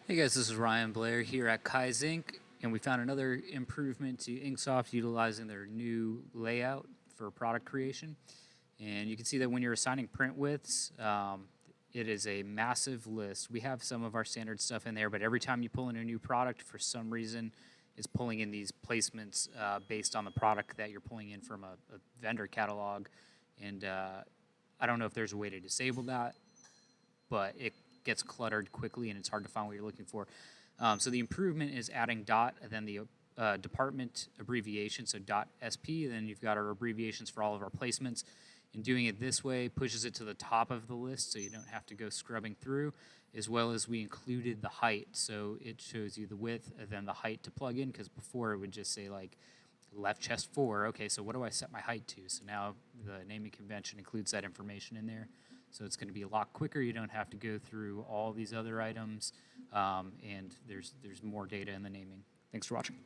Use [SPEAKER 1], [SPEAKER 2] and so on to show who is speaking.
[SPEAKER 1] Hey guys, this is Ryan Blair here at Kaizink, and we found another improvement to Inksoft utilizing their new layout for product creation. And you can see that when you're assigning print widths, it is a massive list. We have some of our standard stuff in there, but every time you pull in a new product, for some reason, it's pulling in these placements based on the product that you're pulling in from a vendor catalog. And I don't know if there's a way to disable that, but it gets cluttered quickly and it's hard to find what you're looking for. So the improvement is adding dot and then the department abbreviation, so .sp, then you've got our abbreviations for all of our placements. And doing it this way pushes it to the top of the list so you don't have to go scrubbing through, as well as we included the height. So it shows you the width and then the height to plug in, because before it would just say like left chest 4. Okay, so what do I set my height to? So now the naming convention includes that information in there. So it's going to be a lot quicker. You don't have to go through all these other items, and there's more data in the naming. Thanks for watching.